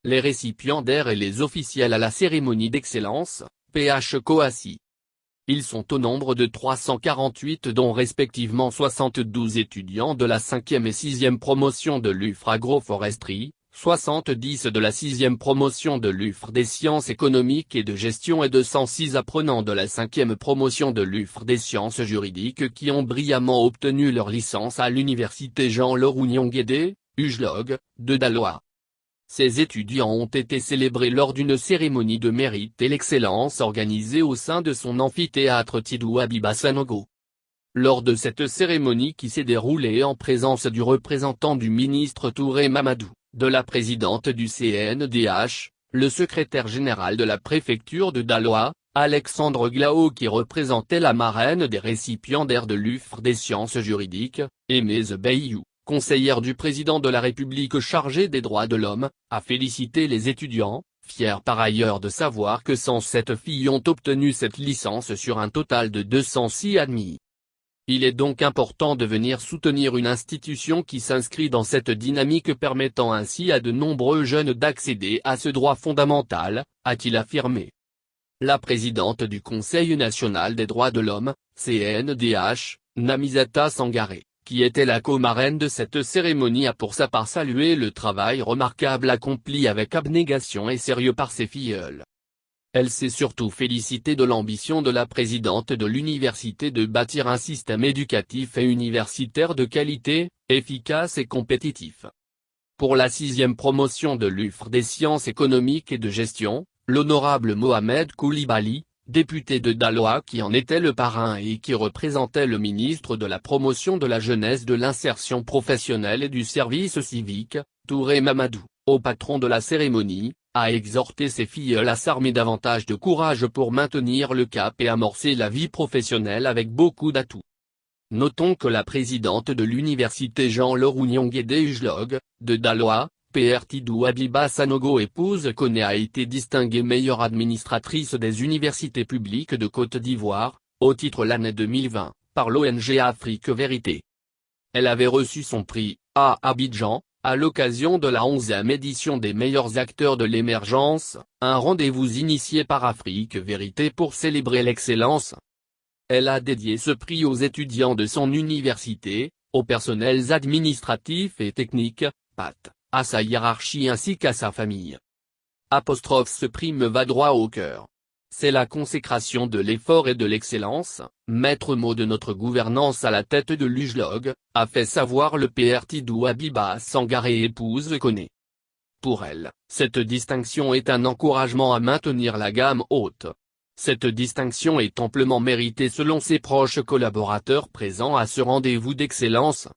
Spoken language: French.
les récipiendaires et les officiels à la cérémonie d'excellence, PH Coassi. Ils sont au nombre de 348 dont respectivement 72 étudiants de la 5e et 6e promotion de l'UFR Agroforesterie, 70 de la 6e promotion de l'UFR des sciences économiques et de gestion et 206 apprenants de la 5e promotion de l'UFR des sciences juridiques qui ont brillamment obtenu leur licence à l'université Jean-Leroux Nyonguédé, UJLOG, de Daloa. Ces étudiants ont été célébrés lors d'une cérémonie de mérite et l'excellence organisée au sein de son amphithéâtre Tidou Habiba Sanogo. Lors de cette cérémonie qui s'est déroulée en présence du représentant du ministre Touré Mamadou, de la présidente du CNDH, le secrétaire général de la préfecture de Daloa, Alexandre Glao qui représentait la marraine des récipiendaires de l'UFR des sciences juridiques, Aimée Bayou, conseillère du président de la République chargée des droits de l'homme, a félicité les étudiants, fiers par ailleurs de savoir que 107 filles ont obtenu cette licence sur un total de 206 admis. Il est donc important de venir soutenir une institution qui s'inscrit dans cette dynamique permettant ainsi à de nombreux jeunes d'accéder à ce droit fondamental, a-t-il affirmé. La présidente du Conseil national des droits de l'homme, CNDH, Namisata Sangaré, qui était la co-marraine de cette cérémonie a pour sa part salué le travail remarquable accompli avec abnégation et sérieux par ses filleuls. Elle s'est surtout félicitée de l'ambition de la présidente de l'université de bâtir un système éducatif et universitaire de qualité, efficace et compétitif. Pour la 6e promotion de l'UFR des sciences économiques et de gestion, l'honorable Mohamed Koulibaly, député de Daloa qui en était le parrain et qui représentait le ministre de la Promotion de la Jeunesse, de l'Insertion professionnelle et du Service civique, Touré Mamadou, au patron de la cérémonie, a exhorté ses filleuls à s'armer davantage de courage pour maintenir le cap et amorcer la vie professionnelle avec beaucoup d'atouts. Notons que la présidente de l'université Jean-Leroux Nyonguédé UJLOG, de Daloa, PR Tidou Habiba Sanogo épouse Koné a été distinguée meilleure administratrice des universités publiques de Côte d'Ivoire, au titre l'année 2020, par l'ONG Afrique Vérité. Elle avait reçu son prix, à Abidjan, à l'occasion de la 11e édition des meilleurs acteurs de l'émergence, un rendez-vous initié par Afrique Vérité pour célébrer l'excellence. Elle a dédié ce prix aux étudiants de son université, aux personnels administratifs et techniques, à sa hiérarchie ainsi qu'à sa famille. Ce prix me va droit au cœur. C'est la consécration de l'effort et de l'excellence, maître mot de notre gouvernance à la tête de l'UJLOG, a fait savoir le PR Tidou Habiba Sangaré épouse Koné. Pour elle, cette distinction est un encouragement à maintenir la gamme haute. Cette distinction est amplement méritée selon ses proches collaborateurs présents à ce rendez-vous d'excellence.